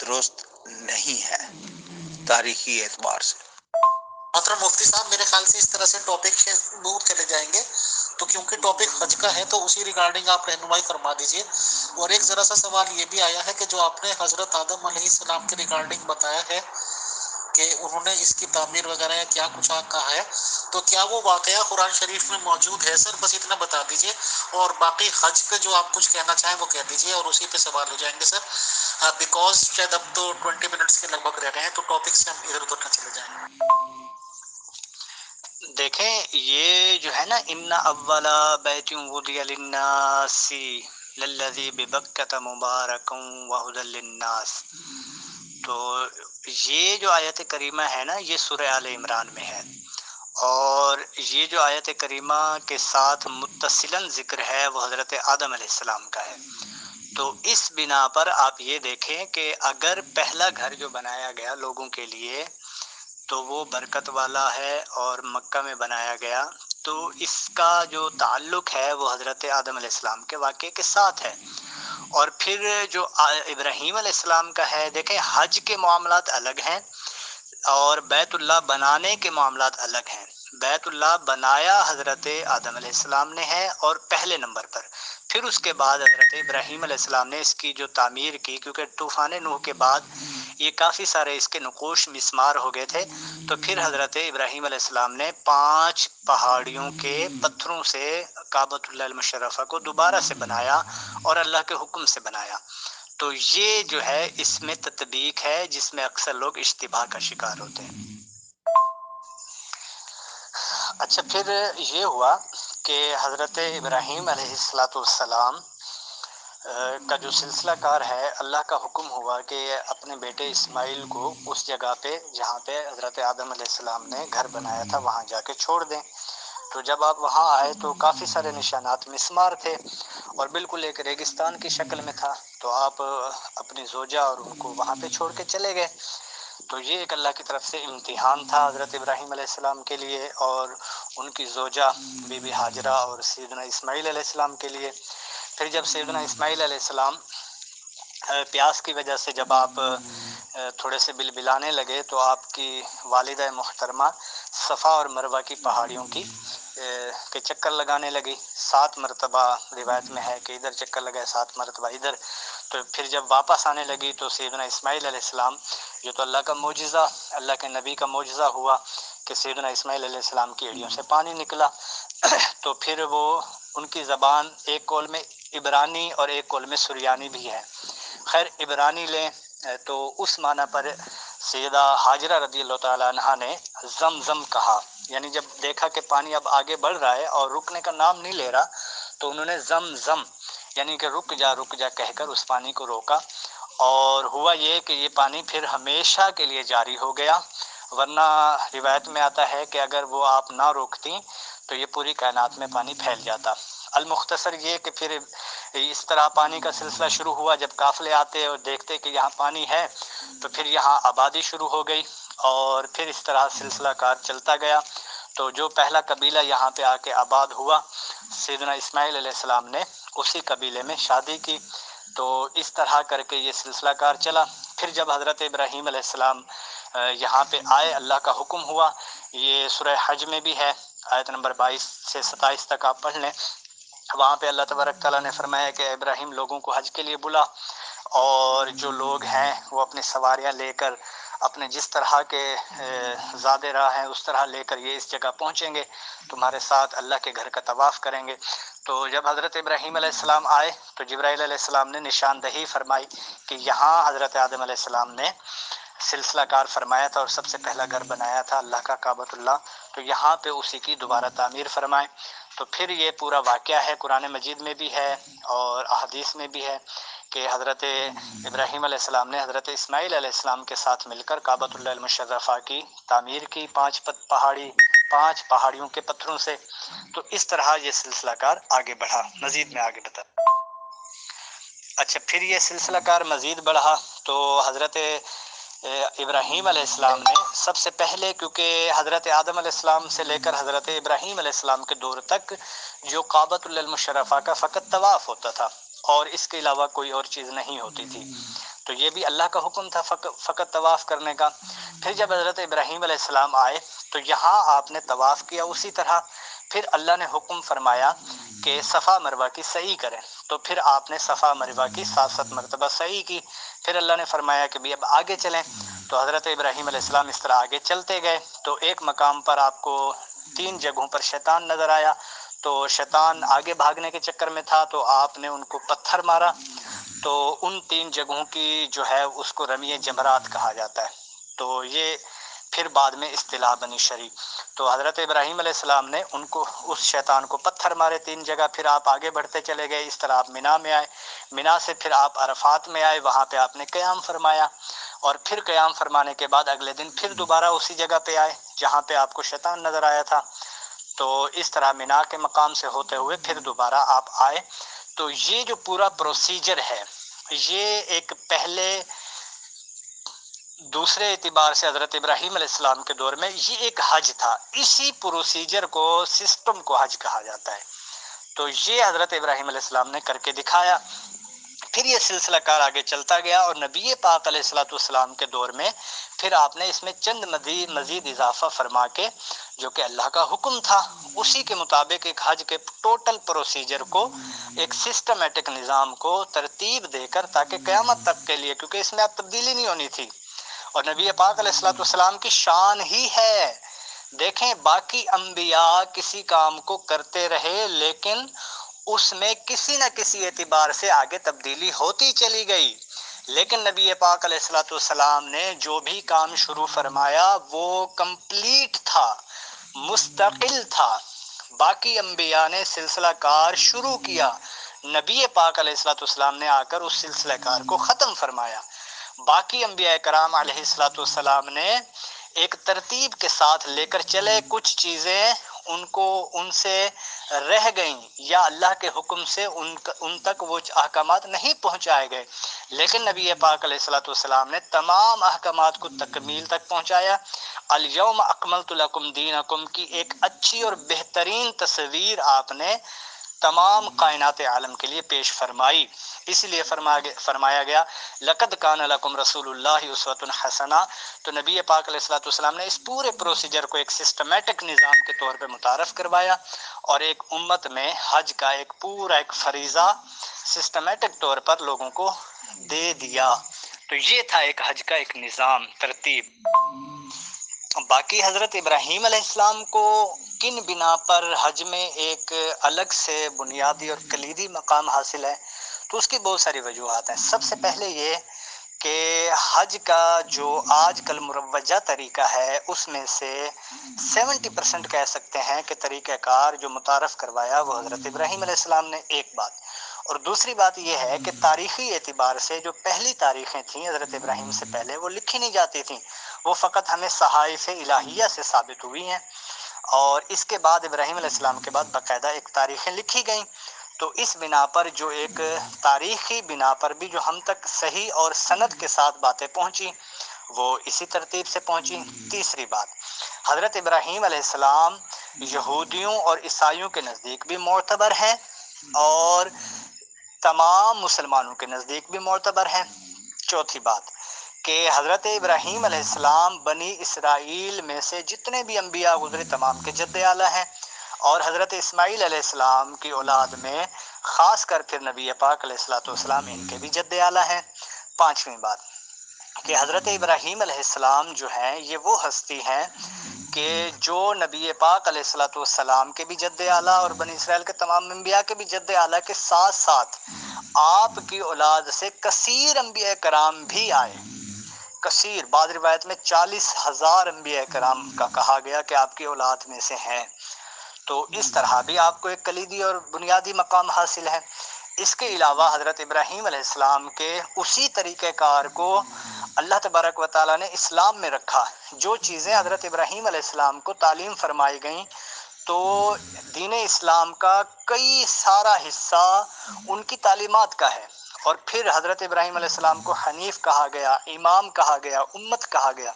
درست نہیں ہے تاریخی اعتبار سے۔ محترم مفتی صاحب، میرے خیال سے اس طرح سے ٹاپک سے دور چلے جائیں گے، تو کیونکہ ٹاپک حج کا ہے تو اسی ریگارڈنگ آپ رہنمائی فرما دیجئے۔ اور ایک ذرا سا سوال یہ بھی آیا ہے کہ جو آپ نے حضرت آدم علیہ السلام کے ریگارڈنگ بتایا ہے کہ انہوں نے اس کی تعمیر وغیرہ یا کیا کچھ کہا ہے، تو کیا وہ واقعہ قرآن شریف میں موجود ہے؟ سر بس اتنا بتا دیجئے، اور باقی حج پہ جو آپ کچھ کہنا چاہیں وہ کہہ دیجئے، اور اسی پہ سوال ہو جائیں گے سر، بیکاز شاید اب تو 20 منٹس کے لگ بھگ رہ رہے ہیں، تو ٹاپک سے ہم ادھر ادھر نہ چلے جائیں۔ دیکھیں، یہ جو ہے نا، ان اول بیت وضع للناس للذی ببکۃ مبارکا وہدی للناس، تو یہ جو آیت کریمہ ہے نا، یہ سورہ آل عمران میں ہے، اور یہ جو آیت کریمہ کے ساتھ متصلاً ذکر ہے وہ حضرت آدم علیہ السلام کا ہے۔ تو اس بنا پر آپ یہ دیکھیں کہ اگر پہلا گھر جو بنایا گیا لوگوں کے لیے تو وہ برکت والا ہے اور مکہ میں بنایا گیا، تو اس کا جو تعلق ہے وہ حضرت آدم علیہ السلام کے واقعے کے ساتھ ہے۔ اور پھر جو ابراہیم علیہ السلام کا ہے، دیکھیں حج کے معاملات الگ ہیں اور بیت اللہ بنانے کے معاملات الگ ہیں۔ بیت اللہ بنایا حضرت آدم علیہ السلام نے ہے اور پہلے نمبر پر، پھر اس کے بعد حضرت ابراہیم علیہ السلام نے اس کی جو تعمیر کی، کیونکہ طوفان نوح کے بعد یہ کافی سارے اس کے نقوش مسمار ہو گئے تھے، تو پھر حضرت ابراہیم علیہ السلام نے 5 پہاڑیوں کے پتھروں سے کعبۃ اللہ المشرفہ کو دوبارہ سے بنایا اور اللہ کے حکم سے بنایا۔ تو یہ جو ہے اس میں تطبیق ہے جس میں اکثر لوگ اشتباہ کا شکار ہوتے ہیں۔ اچھا، پھر یہ ہوا کہ حضرت ابراہیم علیہ السلام کا جو سلسلہ کار ہے، اللہ کا حکم ہوا کہ اپنے بیٹے اسماعیل کو اس جگہ پہ جہاں پہ حضرت آدم علیہ السلام نے گھر بنایا تھا وہاں جا کے چھوڑ دیں۔ تو جب آپ وہاں آئے تو کافی سارے نشانات مسمار تھے اور بالکل ایک ریگستان کی شکل میں تھا، تو آپ اپنی زوجہ اور ان کو وہاں پہ چھوڑ کے چلے گئے۔ تو یہ ایک اللہ کی طرف سے امتحان تھا حضرت ابراہیم علیہ السلام کے لیے اور ان کی زوجہ بی بی ہاجرہ اور سیدنا اسماعیل علیہ السلام کے لیے۔ پھر جب سیدنا اسماعیل علیہ السلام پیاس کی وجہ سے جب آپ تھوڑے سے بلبلانے لگے تو آپ کی والدہ محترمہ صفا اور مروہ کی پہاڑیوں کی کے چکر لگانے لگی۔ 7 مرتبہ روایت میں ہے کہ ادھر چکر لگائے، 7 مرتبہ ادھر۔ تو پھر جب واپس آنے لگی تو سیدنا اسماعیل علیہ السلام، یہ تو اللہ کا معجزہ، اللہ کے نبی کا معجزہ ہوا کہ سیدنا اسماعیل علیہ السلام کی ایڑیوں سے پانی نکلا۔ تو پھر وہ ان کی زبان ایک قول میں عبرانی اور ایک قول میں سریانی بھی ہے۔ خیر عبرانی لیں تو اس معنی پر سیدہ ہاجرہ رضی اللہ تعالیٰ عنہا نے زمزم کہا، یعنی جب دیکھا کہ پانی اب آگے بڑھ رہا ہے اور رکنے کا نام نہیں لے رہا تو انہوں نے زمزم یعنی کہ رک جا کہہ کر اس پانی کو روکا، اور ہوا یہ کہ یہ پانی پھر ہمیشہ کے لیے جاری ہو گیا، ورنہ روایت میں آتا ہے کہ اگر وہ آپ نہ روکتی تو یہ پوری کائنات میں پانی پھیل جاتا۔ المختصر یہ کہ پھر اس طرح پانی کا سلسلہ شروع ہوا، جب قافلے آتے اور دیکھتے کہ یہاں پانی ہے تو پھر یہاں آبادی شروع ہو گئی اور پھر اس طرح سلسلہ کار چلتا گیا۔ تو جو پہلا قبیلہ یہاں پہ آ کے آباد ہوا، سیدنا اسماعیل علیہ السلام نے اسی قبیلے میں شادی کی، تو اس طرح کر کے یہ سلسلہ کار چلا۔ پھر جب حضرت ابراہیم علیہ السلام یہاں پہ آئے، اللہ کا حکم ہوا، یہ سورہ حج میں بھی ہے، آیت نمبر 22 سے 27 تک آپ پڑھ لیں۔ وہاں پہ اللہ تبارک تعالیٰ نے فرمایا کہ ابراہیم لوگوں کو حج کے لیے بلا، اور جو لوگ ہیں وہ اپنی سواریاں لے کر اپنے جس طرح کے زادے راہ ہیں اس طرح لے کر یہ اس جگہ پہنچیں گے، تمہارے ساتھ اللہ کے گھر کا طواف کریں گے۔ تو جب حضرت ابراہیم علیہ السلام آئے تو جبرائیل علیہ السلام نے نشاندہی فرمائی کہ یہاں حضرت آدم علیہ السلام نے سلسلہ کار فرمایا تھا اور سب سے پہلا گھر بنایا تھا اللہ کا کعبۃ اللہ، تو یہاں پہ اسی کی دوبارہ تعمیر فرمائے۔ تو پھر یہ پورا واقعہ ہے، قرآن مجید میں بھی ہے اور احادیث میں بھی ہے کہ حضرت ابراہیم علیہ السلام نے حضرت اسماعیل علیہ السلام کے ساتھ مل کر کعبۃ اللہ المشرفہ کی تعمیر کی 5 پہاڑیوں کے پتھروں سے۔ تو اس طرح یہ سلسلہ کار آگے بڑھا، مزید میں آگے بتا۔ اچھا، پھر یہ سلسلہ کار مزید بڑھا تو حضرت ابراہیم علیہ السلام نے سب سے پہلے، کیونکہ حضرت آدم علیہ السلام سے لے کر حضرت ابراہیم علیہ السلام کے دور تک جو کعبۃ اللہ المشرفہ کا فقط طواف ہوتا تھا اور اس کے علاوہ کوئی اور چیز نہیں ہوتی تھی، تو یہ بھی اللہ کا حکم تھا فقط طواف کرنے کا۔ پھر جب حضرت ابراہیم علیہ السلام آئے تو یہاں آپ نے طواف کیا اسی طرح، پھر اللہ نے حکم فرمایا کہ صفا مروہ کی سعی کریں، تو پھر آپ نے صفا مروہ کی 7 مرتبہ سعی کی۔ پھر اللہ نے فرمایا کہ بھی اب آگے چلیں، تو حضرت ابراہیم علیہ السلام اس طرح آگے چلتے گئے تو ایک مقام پر آپ کو 3 جگہوں پر شیطان نظر آیا، تو شیطان آگے بھاگنے کے چکر میں تھا تو آپ نے ان کو پتھر مارا، تو ان 3 جگہوں کی جو ہے اس کو رمی جمرات کہا جاتا ہے، تو یہ پھر بعد میں اصطلاح بنی شرعی۔ تو حضرت ابراہیم علیہ السلام نے ان کو اس شیطان کو پتھر مارے 3 جگہ، پھر آپ آگے بڑھتے چلے گئے، اس طرح آپ مینا میں آئے، مینا سے پھر آپ عرفات میں آئے، وہاں پہ آپ نے قیام فرمایا، اور پھر قیام فرمانے کے بعد اگلے دن پھر دوبارہ اسی جگہ پہ آئے جہاں پہ آپ کو شیطان نظر آیا تھا، تو اس طرح مینا کے مقام سے ہوتے ہوئے پھر دوبارہ آپ آئے۔ تو یہ جو پورا پروسیجر ہے یہ ایک پہلے دوسرے اعتبار سے حضرت ابراہیم علیہ السلام کے دور میں یہ ایک حج تھا، اسی پروسیجر کو سسٹم کو حج کہا جاتا ہے۔ تو یہ حضرت ابراہیم علیہ السلام نے کر کے دکھایا، پھر یہ سلسلہ کار آگے چلتا گیا، اور نبی پاک علیہ الصلوۃ والسلام کے دور میں پھر آپ نے اس میں چند مزید اضافہ فرما کے جو کہ اللہ کا حکم تھا اسی کے مطابق ایک حج کے ٹوٹل پروسیجر کو، ایک سسٹمیٹک نظام کو ترتیب دے کر، تاکہ قیامت تک کے لیے، کیونکہ اس میں اب تبدیلی نہیں ہونی تھی، اور نبی پاک علیہ الصلوۃ والسلام کی شان ہی ہے۔ دیکھیں باقی انبیاء کسی کام کو کرتے رہے لیکن اس میں کسی نہ کسی اعتبار سے آگے تبدیلی ہوتی چلی گئی، لیکن نبی پاک علیہ الصلوۃ والسلام نے جو بھی کام شروع فرمایا وہ کمپلیٹ تھا، مستقل تھا۔ باقی انبیاء نے سلسلہ کار شروع کیا، نبی پاک علیہ الصلوۃ والسلام نے آ کر اس سلسلہ کار کو ختم فرمایا۔ باقی انبیاء کرام علیہ الصلوۃ والسلام نے ایک ترتیب کے ساتھ لے کر چلے، کچھ چیزیں ان سے رہ گئیں یا اللہ کے حکم سے ان تک وہ احکامات نہیں پہنچائے گئے، لیکن نبی پاک علیہ الصلوۃ والسلام نے تمام احکامات کو تکمیل تک پہنچایا۔ الیوم اکملت لکم دینکم کی ایک اچھی اور بہترین تصویر آپ نے تمام کائنات عالم کے لیے پیش فرمائی، اس لیے فرمایا گیا لقد کان لکم رسول اللہ اسوۃ حسنہ۔ تو نبی پاک علیہ الصلوۃ والسلام نے اس پورے پروسیجر کو ایک سسٹمیٹک نظام کے طور پہ متعارف کروایا، اور ایک امت میں حج کا ایک پورا ایک فریضہ سسٹمیٹک طور پر لوگوں کو دے دیا۔ تو یہ تھا ایک حج کا ایک نظام، ترتیب۔ باقی حضرت ابراہیم علیہ السلام کو کن بنا پر حج میں ایک الگ سے بنیادی اور کلیدی مقام حاصل ہے، تو اس کی بہت ساری وجوہات ہیں۔ سب سے پہلے یہ کہ حج کا جو آج کل مروجہ طریقہ ہے اس میں سے 70% کہہ سکتے ہیں کہ طریقہ کار جو متعارف کروایا وہ حضرت ابراہیم علیہ السلام نے، ایک بات۔ اور دوسری بات یہ ہے کہ تاریخی اعتبار سے جو پہلی تاریخیں تھیں حضرت ابراہیم سے پہلے وہ لکھی نہیں جاتی تھیں، وہ فقط ہمیں صحائف الہیہ سے ثابت ہوئی ہیں، اور اس کے بعد ابراہیم علیہ السلام کے بعد باقاعدہ ایک تاریخیں لکھی گئیں۔ تو اس بنا پر جو ایک تاریخی بنا پر بھی جو ہم تک صحیح اور سند کے ساتھ باتیں پہنچی وہ اسی ترتیب سے پہنچی۔ تیسری بات، حضرت ابراہیم علیہ السلام یہودیوں اور عیسائیوں کے نزدیک بھی معتبر ہیں اور تمام مسلمانوں کے نزدیک بھی معتبر ہیں۔ چوتھی بات کہ حضرت ابراہیم علیہ السلام بنی اسرائیل میں سے جتنے بھی انبیاء گزرے تمام کے جد اعلیٰ ہیں، اور حضرت اسماعیل علیہ السلام کی اولاد میں خاص کر پھر نبی پاک علیہ الصلوۃ والسلام ان کے بھی جد اعلیٰ ہیں۔ پانچویں بات کہ حضرت ابراہیم علیہ السلام جو ہیں یہ وہ ہستی ہیں کہ جو نبی پاک علیہ الصلوۃ والسلام کے بھی جد اعلیٰ اور بنی اسرائیل کے تمام انبیاء کے بھی جد اعلیٰ کے ساتھ ساتھ آپ کی اولاد سے کثیر انبیاء کرام بھی آئے، کثیر، بعض روایت میں 40,000 انبیاء کرام کا کہا گیا کہ آپ کی اولاد میں سے ہیں۔ تو اس طرح بھی آپ کو ایک کلیدی اور بنیادی مقام حاصل ہے۔ اس کے علاوہ حضرت ابراہیم علیہ السلام کے اسی طریقہ کار کو اللہ تبارک و تعالیٰ نے اسلام میں رکھا، جو چیزیں حضرت ابراہیم علیہ السلام کو تعلیم فرمائی گئیں تو دین اسلام کا کئی سارا حصہ ان کی تعلیمات کا ہے، اور پھر حضرت ابراہیم علیہ السلام کو حنیف کہا گیا، امام کہا گیا، امت کہا گیا،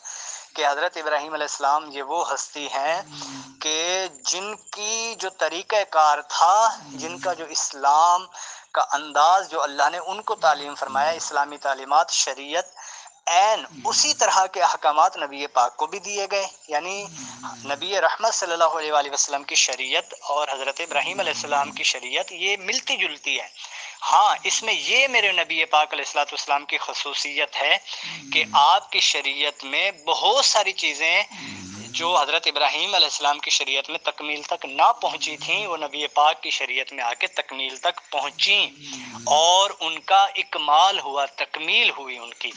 کہ حضرت ابراہیم علیہ السلام یہ وہ ہستی ہیں کہ جن کی جو طریقہ کار تھا، جن کا جو اسلام کا انداز جو اللہ نے ان کو تعلیم فرمایا، اسلامی تعلیمات، شریعت، عین اسی طرح کے احکامات نبی پاک کو بھی دیے گئے، یعنی نبی رحمت صلی اللہ علیہ وآلہ وسلم کی شریعت اور حضرت ابراہیم علیہ السلام کی شریعت یہ ملتی جلتی ہے۔ ہاں اس میں یہ میرے نبی پاک علیہ الصلوۃ والسلام کی خصوصیت ہے کہ آپ کی شریعت میں بہت ساری چیزیں جو حضرت ابراہیم علیہ السلام کی شریعت میں تکمیل تک نہ پہنچی تھیں وہ نبی پاک کی شریعت میں آ کے تکمیل تک پہنچیں اور ان کا اکمال ہوا، تکمیل ہوئی ان کی۔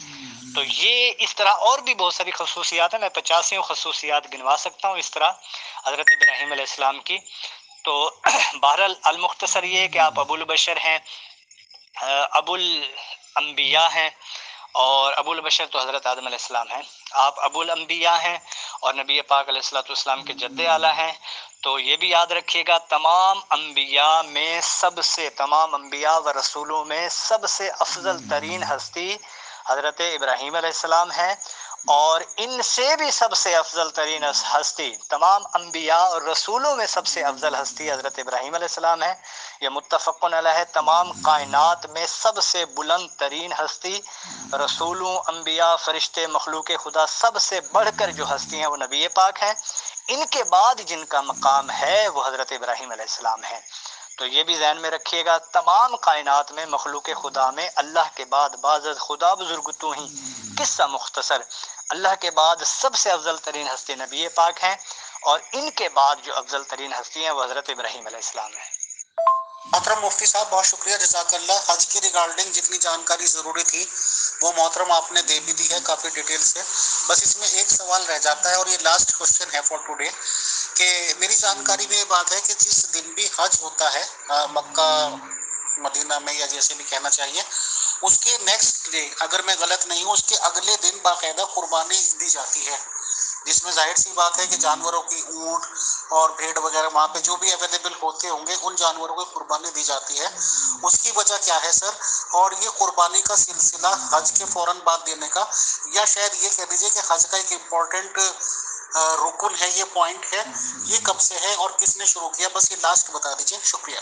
تو یہ اس طرح اور بھی بہت ساری خصوصیات ہیں، میں 50 خصوصیات گنوا سکتا ہوں اس طرح حضرت ابراہیم علیہ السلام کی۔ تو بہرحال المختصر یہ کہ آپ ابو البشر ہیں، ابو الانبیاء ہیں، اور ابو البشر تو حضرت آدم علیہ السلام ہیں، آپ ابو الانبیاء ہیں اور نبی پاک علیہ الصلوۃ والسلام کے جد اعلیٰ ہیں۔ تو یہ بھی یاد رکھیے گا تمام انبیاء میں تمام انبیاء و رسولوں میں سب سے افضل ترین ہستی حضرت ابراہیم علیہ السلام ہے، اور ان سے بھی سب سے افضل ترین ہستی تمام انبیاء اور رسولوں میں سب سے افضل ہستی حضرت ابراہیم علیہ السلام ہے۔ یہ متفقن علیہ ہے۔ تمام کائنات میں سب سے بلند ترین ہستی رسولوں، انبیاء، فرشتے، مخلوق خدا سب سے بڑھ کر جو ہستی ہیں وہ نبی پاک ہیں۔ ان کے بعد جن کا مقام ہے وہ حضرت ابراہیم علیہ السلام ہے۔ تو یہ بھی ذہن میں رکھیے گا، تمام کائنات میں مخلوق خدا میں اللہ کے بعد بعض خدا بزرگ تو ہی قصہ مختصر، اللہ کے بعد سب سے افضل ترین ہستی نبی پاک ہیں، اور ان کے بعد جو افضل ترین ہستی ہیں وہ حضرت ابراہیم علیہ السلام ہیں۔ محترم مفتی صاحب بہت شکریہ، جزاک اللہ۔ حج کی ریگارڈنگ جتنی جانکاری ضروری تھی وہ محترم آپ نے دے بھی دی ہے کافی ڈیٹیل سے۔ بس اس میں ایک سوال رہ جاتا ہے اور یہ لاسٹ کوشچن ہے فار ٹوڈے، کہ میری جانکاری میں یہ بات ہے کہ جس دن بھی حج ہوتا ہے مکہ مدینہ میں یا جیسے بھی کہنا چاہیے، اس کے نیکسٹ ڈے اگر میں غلط نہیں ہوں اس کے اگلے دن باقاعدہ قربانی دی جاتی ہے، جس میں ظاہر سی بات ہے کہ جانوروں کی اونٹ اور بھیڑ وغیرہ وہاں پہ جو بھی اویلیبل ہوتے ہوں گے ان جانوروں کو قربانی دی جاتی ہے۔ اس کی وجہ کیا ہے سر؟ اور یہ قربانی کا سلسلہ حج کے فوراً بعد دینے کا، یا شاید یہ کہہ دیجیے کہ حج کا ایک امپورٹنٹ رکن ہے، یہ پوائنٹ ہے، یہ کب سے ہے اور کس نے شروع کیا؟ بس یہ لاسٹ بتا دیجیے، شکریہ۔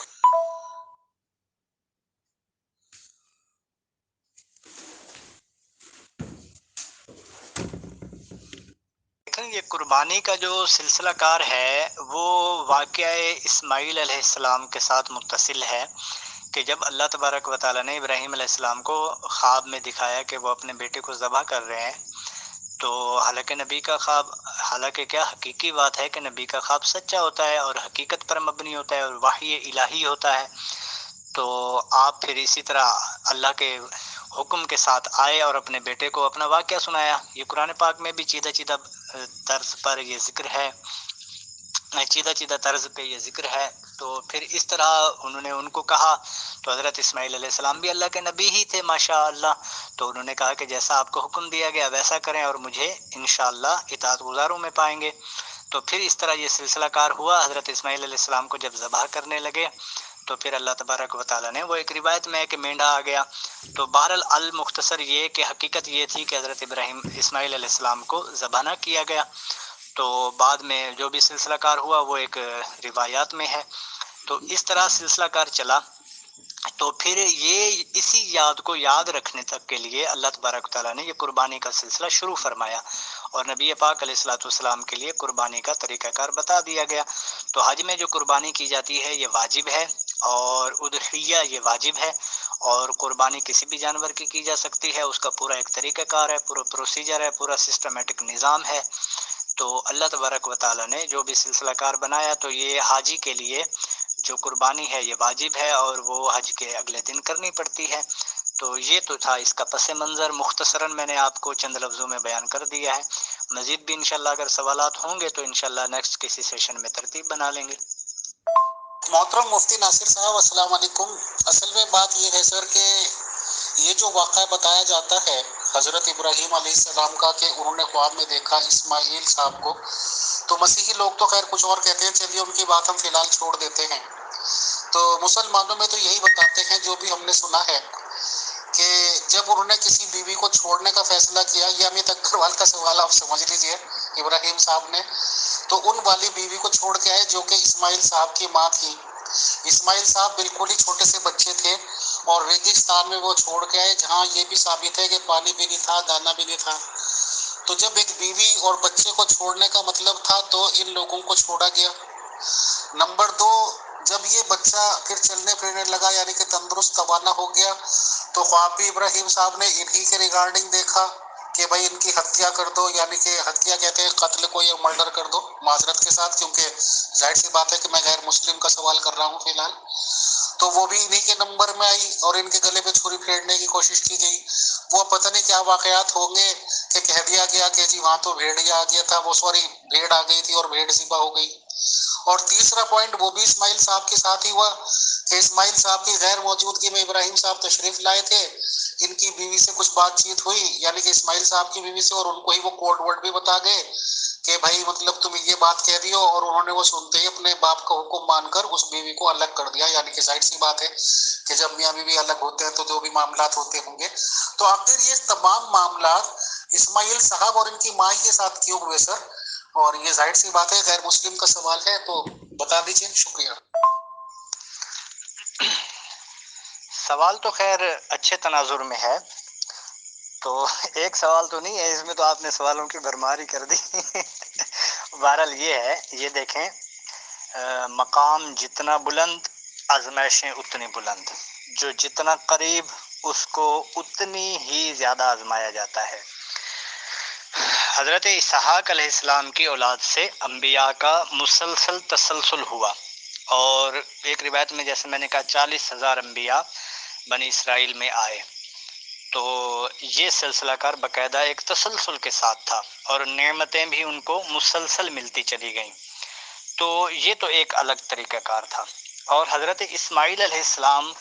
یہ قربانی کا جو سلسلہ کار ہے وہ واقعہ اسماعیل علیہ السلام کے ساتھ متصل ہے، کہ جب اللہ تبارک و تعالیٰ نے ابراہیم علیہ السلام کو خواب میں دکھایا کہ وہ اپنے بیٹے کو ذبح کر رہے ہیں، تو حالانکہ نبی کا خواب، حالانکہ کیا حقیقی بات ہے کہ نبی کا خواب سچا ہوتا ہے اور حقیقت پر مبنی ہوتا ہے اور وحی الہی ہوتا ہے، تو آپ پھر اسی طرح اللہ کے حکم کے ساتھ آئے اور اپنے بیٹے کو اپنا واقعہ سنایا۔ یہ قرآن پاک میں بھی چیدہ طرز پر یہ ذکر ہے، چیدہ طرز پہ یہ ذکر ہے۔ تو پھر اس طرح انہوں نے ان کو کہا، تو حضرت اسماعیل علیہ السلام بھی اللہ کے نبی ہی تھے ماشاء اللہ، تو انہوں نے کہا کہ جیسا آپ کو حکم دیا گیا ویسا کریں اور مجھے انشاءاللہ اطاعت گزاروں میں پائیں گے۔ تو پھر اس طرح یہ سلسلہ کار ہوا۔ حضرت اسماعیل علیہ السلام کو جب ذبح کرنے لگے تو پھر اللہ تبارک و تعالیٰ نے، وہ ایک روایت میں ہے کہ مینڈا آ گیا، تو بہرحال المختصر یہ کہ حقیقت یہ تھی کہ حضرت اسماعیل علیہ السلام کو ذبح نہ کیا گیا۔ تو بعد میں جو بھی سلسلہ کار ہوا وہ ایک روایات میں ہے۔ تو اس طرح سلسلہ کار چلا، تو پھر یہ اسی یاد کو یاد رکھنے تک کے لیے اللہ تبارک و تعالیٰ نے یہ قربانی کا سلسلہ شروع فرمایا، اور نبی پاک علیہ الصلوۃ والسلام کے لیے قربانی کا طریقہ کار بتا دیا گیا۔ تو حج میں جو قربانی کی جاتی ہے یہ واجب ہے، اور اضحیہ یہ واجب ہے، اور قربانی کسی بھی جانور کی جا سکتی ہے، اس کا پورا ایک طریقہ کار ہے، پورا پروسیجر ہے، پورا سسٹمیٹک نظام ہے۔ تو اللہ تبارک و تعالیٰ نے جو بھی سلسلہ کار بنایا، تو یہ حاجی کے لیے جو قربانی ہے یہ واجب ہے اور وہ حج کے اگلے دن کرنی پڑتی ہے۔ تو یہ تو تھا اس کا پس منظر، مختصراً میں نے آپ کو چند لفظوں میں بیان کر دیا ہے۔ مزید بھی انشاءاللہ اگر سوالات ہوں گے تو انشاءاللہ نیکسٹ کسی سیشن میں ترتیب بنا لیں گے۔ محترم مفتی ناصر صاحب السلام علیکم۔ اصل میں بات یہ ہے سر کہ یہ جو واقعہ بتایا جاتا ہے حضرت ابراہیم علیہ السلام کا کہ انہوں نے خواب میں دیکھا اسماعیل صاحب کو، تو مسیحی لوگ تو خیر کچھ اور کہتے ہیں، چلیے ان کی بات ہم فی الحال چھوڑ دیتے ہیں۔ تو مسلمانوں میں تو یہی بتاتے ہیں جو بھی ہم نے سنا ہے کہ جب انہوں نے کسی بیوی کو چھوڑنے کا فیصلہ کیا، یہ امیت اکبروال کا سوال آپ سمجھ لیجئے، ابراہیم صاحب نے تو ان والی بیوی کو چھوڑ کے آئے جو کہ اسماعیل صاحب کی ماں تھی۔ اسماعیل صاحب بالکل ہی چھوٹے سے بچے تھے اور ریگستان میں وہ چھوڑ کے آئے جہاں یہ بھی ثابت ہے کہ پانی بھی نہیں تھا، دانا بھی نہیں تھا۔ تو جب ایک بیوی اور بچے کو چھوڑنے کا مطلب تھا تو ان لوگوں کو چھوڑا گیا۔ نمبر 2، جب یہ بچہ پھر چلنے پھرنے لگا یعنی کہ تندرست توانا ہو گیا، تو خواب بھی ابراہیم صاحب نے انہی کے ریگارڈنگ دیکھا کہ بھائی ان کی ہتیا کر دو، یعنی کہ ہتیا کہتے ہیں قتل کو، یا مرڈر کر دو معذرت کے ساتھ، کیونکہ ظاہر سی بات ہے کہ میں غیر مسلم کا سوال کر رہا ہوں فی الحال۔ تو وہ بھی انہی کے نمبر میں آئی اور ان کے گلے پہ چھری پھیرنے کی کوشش کی گئی۔ وہ پتہ نہیں کیا واقعات ہوں گے کہ کہہ دیا گیا کہ جی وہاں تو بھیڑیا آ گیا تھا، وہ سوری بھیڑ آ گئی تھی اور بھیڑ ذبح ہو گئی۔ اور تیسرا پوائنٹ وہ بھی اسماعیل صاحب کے ساتھ ہی ہوا کہ اسماعیل صاحب کی غیر موجودگی میں ابراہیم صاحب تشریف لائے تھے، ان کی بیوی سے کچھ بات چیت ہوئی، یعنی کہ اسماعیل صاحب کی بیوی سے، اور ان کو ہی وہ کوڈ ورڈ بھی بتا گئے کہ بھائی مطلب تم یہ بات کہہ رہی ہو، اور انہوں نے وہ سنتے ہی اپنے باپ کا حکم مان کر اس بیوی کو الگ کر دیا. یعنی کہ ظاہر سی بات ہے کہ جب میاں بیوی الگ ہوتے ہیں تو جو بھی معاملات ہوتے ہوں گے. تو آخر یہ تمام معاملات اسماعیل صاحب اور ان کی ماں کے ساتھ کیوں ہوئے سر؟ اور یہ ظاہر سی بات ہے غیر مسلم کا سوال ہے، تو بتا دیجیے. شکریہ. سوال تو خیر اچھے تناظر میں ہے، تو ایک سوال تو نہیں ہے اس میں، تو آپ نے سوالوں کی بھرمار ہی کر دی. بہرحال یہ ہے، یہ دیکھیں مقام جتنا بلند آزمائشیں اتنی بلند، جو جتنا قریب اس کو اتنی ہی زیادہ آزمایا جاتا ہے. حضرت اسحاق علیہ السلام کی اولاد سے انبیاء کا مسلسل تسلسل ہوا، اور ایک روایت میں جیسے میں نے کہا 40,000 انبیاء بنی اسرائیل میں آئے. تو یہ سلسلہ کار باقاعدہ ایک تسلسل کے ساتھ تھا، اور نعمتیں بھی ان کو مسلسل ملتی چلی گئیں. تو یہ تو ایک الگ طریقہ کار تھا. اور حضرت اسماعیل علیہ السلام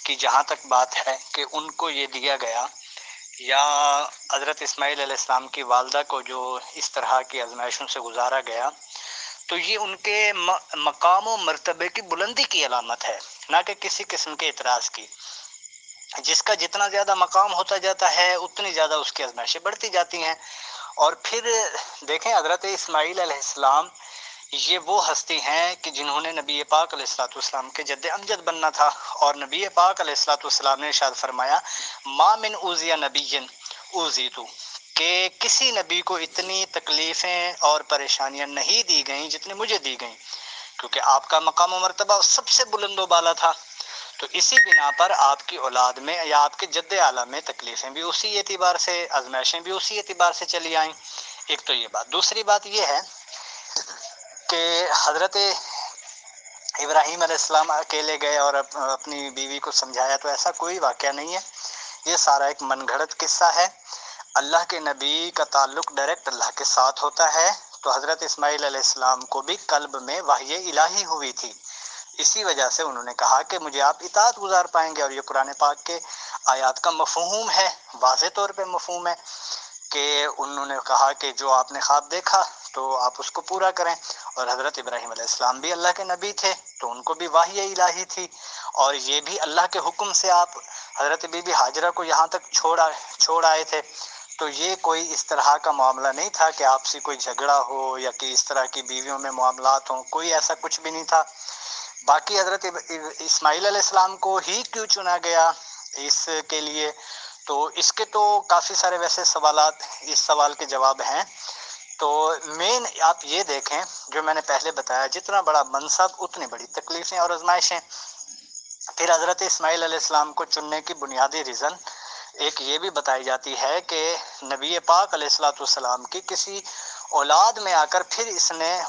کی جہاں تک بات ہے کہ ان کو یہ دیا گیا، یا حضرت اسماعیل علیہ السلام کی والدہ کو جو اس طرح کی آزمائشوں سے گزارا گیا، تو یہ ان کے مقام و مرتبے کی بلندی کی علامت ہے، نہ کہ کسی قسم کے اعتراض کی. جس کا جتنا زیادہ مقام ہوتا جاتا ہے اتنی زیادہ اس کی آزمائشیں بڑھتی جاتی ہیں. اور پھر دیکھیں حضرت اسماعیل علیہ السلام یہ وہ ہستی ہیں کہ جنہوں نے نبی پاک علیہ الصلوۃ والسلام کے جد امجد بننا تھا. اور نبی پاک علیہ الصلوۃ والسلام نے ارشاد فرمایا ما من اوذی نبی اوذیتو، کہ کسی نبی کو اتنی تکلیفیں اور پریشانیاں نہیں دی گئیں جتنی مجھے دی گئیں، کیونکہ آپ کا مقام و مرتبہ سب سے بلند و بالا تھا. تو اسی بنا پر آپ کی اولاد میں یا آپ کے جد اعلیٰ میں تکلیفیں بھی اسی اعتبار سے، آزمائشیں بھی اسی اعتبار سے چلی آئیں. ایک تو یہ بات. دوسری بات یہ ہے کہ حضرت ابراہیم علیہ السلام اکیلے گئے اور اپنی بیوی کو سمجھایا، تو ایسا کوئی واقعہ نہیں ہے، یہ سارا ایک من گھڑت قصہ ہے. اللہ کے نبی کا تعلق ڈائریکٹ اللہ کے ساتھ ہوتا ہے. تو حضرت اسماعیل علیہ السلام کو بھی قلب میں وحی الہی ہوئی تھی، اسی وجہ سے انہوں نے کہا کہ مجھے آپ اطاعت گزار پائیں گے. اور یہ قرآن پاک کے آیات کا مفہوم ہے، واضح طور پہ مفہوم ہے کہ انہوں نے کہا کہ جو آپ نے خواب دیکھا تو آپ اس کو پورا کریں. اور حضرت ابراہیم علیہ السلام بھی اللہ کے نبی تھے، تو ان کو بھی وحی الہی تھی، اور یہ بھی اللہ کے حکم سے آپ حضرت بی بی ہاجرہ کو یہاں تک چھوڑ آئے تھے. تو یہ کوئی اس طرح کا معاملہ نہیں تھا کہ آپسی کوئی جھگڑا ہو یا کہ اس طرح کی بیویوں میں معاملات ہوں، کوئی ایسا کچھ بھی نہیں تھا. باقی حضرت اسماعیل علیہ السلام کو ہی کیوں چنا گیا اس کے لیے، تو اس کے تو کافی سارے ویسے سوالات اس سوال کے جواب ہیں. تو مین آپ یہ دیکھیں جو میں نے پہلے بتایا، جتنا بڑا منصب اتنی بڑی تکلیفیں اور آزمائشیں. پھر حضرت اسماعیل علیہ السلام کو چننے کی بنیادی ریزن ایک یہ بھی بتائی جاتی ہے کہ نبی پاک علیہ الصلوۃ والسلام کی کسی اولاد میں آ کر پھر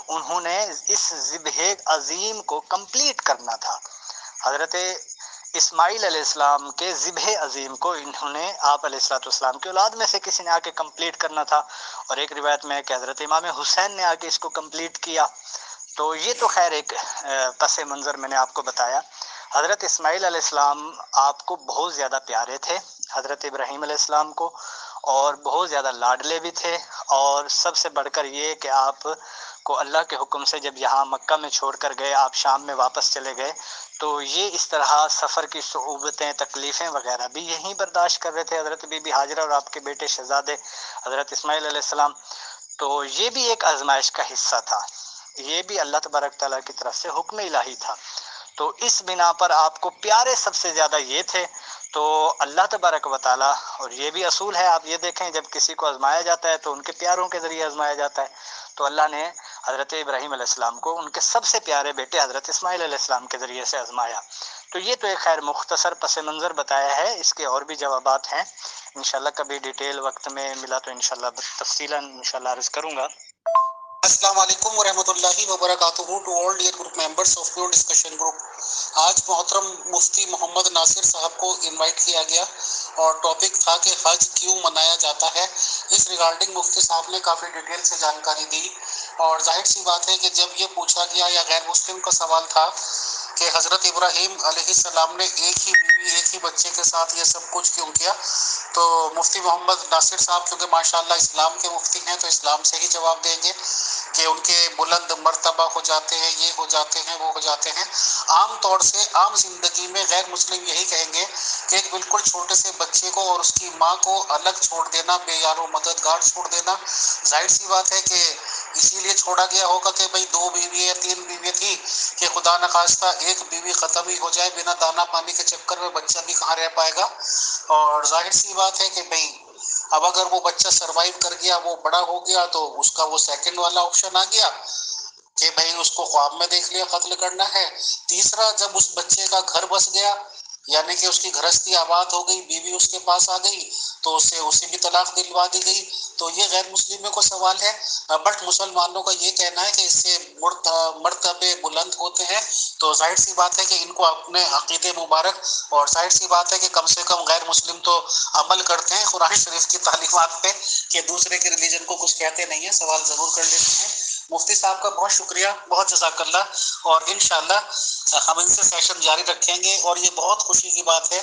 انہوں نے اس ذبح عظیم کو کمپلیٹ کرنا تھا. حضرت اسماعیل علیہ السلام کے ذبح عظیم کو انہوں نے آپ علیہ الصلوۃ والسلام کی اولاد میں سے کسی نے آ کے کمپلیٹ کرنا تھا. اور ایک روایت میں ہے کہ حضرت امام حسین نے آ کے اس کو کمپلیٹ کیا. تو یہ تو خیر ایک پس منظر میں نے آپ کو بتایا. حضرت اسماعیل علیہ السلام آپ کو بہت زیادہ پیارے تھے، حضرت ابراہیم علیہ السلام کو، اور بہت زیادہ لاڈلے بھی تھے. اور سب سے بڑھ کر یہ کہ آپ کو اللہ کے حکم سے جب یہاں مکہ میں چھوڑ کر گئے، آپ شام میں واپس چلے گئے، تو یہ اس طرح سفر کی صعوبتیں، تکلیفیں وغیرہ بھی یہیں برداشت کر رہے تھے حضرت بی بی ہاجرہ اور آپ کے بیٹے شہزادے حضرت اسماعیل علیہ السلام. تو یہ بھی ایک آزمائش کا حصہ تھا، یہ بھی اللہ تبارک تعالیٰ کی طرف سے حکم الہی تھا. تو اس بنا پر آپ کو پیارے سب سے زیادہ یہ تھے. تو اللہ تبارک و تعالیٰ، اور یہ بھی اصول ہے، آپ یہ دیکھیں جب کسی کو آزمایا جاتا ہے تو ان کے پیاروں کے ذریعے آزمایا جاتا ہے. تو اللہ نے حضرت ابراہیم علیہ السلام کو ان کے سب سے پیارے بیٹے حضرت اسماعیل علیہ السلام کے ذریعے سے آزمایا. تو یہ تو ایک خیر مختصر پس منظر بتایا ہے، اس کے اور بھی جوابات ہیں، انشاءاللہ کبھی ڈیٹیل وقت میں ملا تو انشاءاللہ تفصیلاً انشاءاللہ عرض کروں گا. السلام علیکم ورحمۃ اللہ وبرکاتہ to all dear group members of pure discussion group. آج محترم مفتی محمد ناصر صاحب کو انوائٹ کیا گیا اور ٹاپک تھا کہ حج کیوں منایا جاتا ہے. اس ریگارڈنگ مفتی صاحب نے کافی ڈیٹیل سے جانکاری دی، اور ظاہر سی بات ہے کہ جب یہ پوچھا گیا یا غیر مسلم کا سوال تھا کہ حضرت ابراہیم علیہ السلام نے ایک ہی بیوی ایک ہی بچے کے ساتھ یہ سب کچھ کیوں کیا؟ تو مفتی محمد ناصر صاحب کیونکہ ماشاءاللہ اسلام کے مفتی ہیں تو اسلام سے ہی جواب دیں گے کہ ان کے بلند مرتبہ ہو جاتے ہیں، یہ ہو جاتے ہیں، وہ ہو جاتے ہیں۔ عام طور سے عام زندگی میں غیر مسلم یہی کہیں گے کہ ایک بالکل چھوٹے سے بچے کو اور اس کی ماں کو الگ چھوڑ دینا، بے یار و مددگار چھوڑ دینا، ظاہر سی بات ہے کہ اسی لیے چھوڑا گیا ہوگا کہ بھئی 2 بیوی یا 3 بیوی تھی کہ خدا نخواستہ ایک بیوی ختم ہی ہو جائے، بنا دانا پانی کے چکر میں بچہ بھی کہاں رہ پائے گا۔ اور ظاہر سی بات ہے کہ بھئی اب اگر وہ بچہ سروائیو کر گیا، وہ بڑا ہو گیا، تو اس کا وہ سیکنڈ والا آپشن آ گیا کہ بھئی اس کو خواب میں دیکھ لیا قتل کرنا ہے۔ تیسرا، جب اس بچے کا گھر بس گیا، یعنی کہ اس کی گھرستی آباد ہو گئی، بیوی اس کے پاس آ گئی، تو اسے بھی طلاق دلوا دی گئی۔ تو یہ غیر مسلموں کو سوال ہے، بٹ مسلمانوں کا یہ کہنا ہے کہ اس سے مرتبے بلند ہوتے ہیں، تو ظاہر سی بات ہے کہ ان کو اپنے عقیدے مبارک، اور ظاہر سی بات ہے کہ کم سے کم غیر مسلم تو عمل کرتے ہیں قرآن شریف کی تعلیمات پہ، کہ دوسرے کے ریلیجن کو کچھ کہتے نہیں ہیں، سوال ضرور کر لیتے ہیں۔ مفتی صاحب کا بہت شکریہ، بہت جزاک اللہ، اور انشاءاللہ ہم ان سے سیشن جاری رکھیں گے۔ اور یہ بہت خوشی کی بات ہے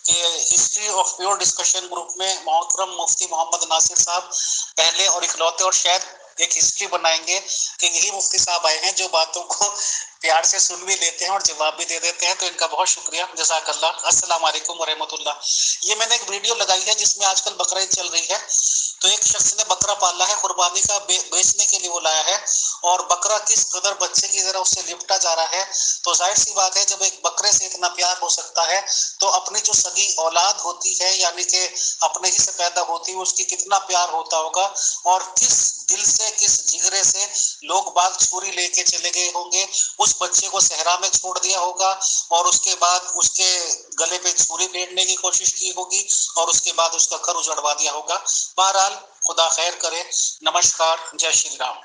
کہ history of pure discussion group میں محترم مفتی محمد ناصر صاحب پہلے اور اکلوتے، اور شاید ایک ہسٹری بنائیں گے کہ یہی مفتی صاحب آئے ہیں جو باتوں کو پیار سے سن بھی لیتے ہیں اور جواب بھی دے دیتے ہیں، تو ان کا بہت شکریہ، جزاک اللہ۔ السلام علیکم ورحمۃ اللہ۔ یہ میں نے ایک ویڈیو لگائی ہے جس میں آج کل بقرعید چل رہی ہے، تو ایک شخص نے بکرا پالا ہے، قربانی کا بیچنے کے لیے وہ لایا ہے، اور بکرا کس قدر بچے کی طرح اس سے لپٹا جا رہا ہے۔ تو ظاہر سی بات ہے جب ایک بکرے سے اتنا پیار ہو سکتا ہے تو اپنی جو سگی اولاد ہوتی ہے، یعنی کہ اپنے ہی سے پیدا ہوتی ہے، اس کی کتنا پیار ہوتا ہوگا، اور کس دل سے، کس جگرے سے لوگ باغ چھری لے کے چلے گئے ہوں گے، اس بچے کو صحرا میں چھوڑ دیا ہوگا، اور اس کے بعد اس کے گلے پہ چھری پھیرنے کی کوشش کی ہوگی، اور اس کے بعد اس کا گھر اجڑوا دیا ہوگا۔ بہرحال خدا خیر کرے۔ نمسکار، جے شری رام۔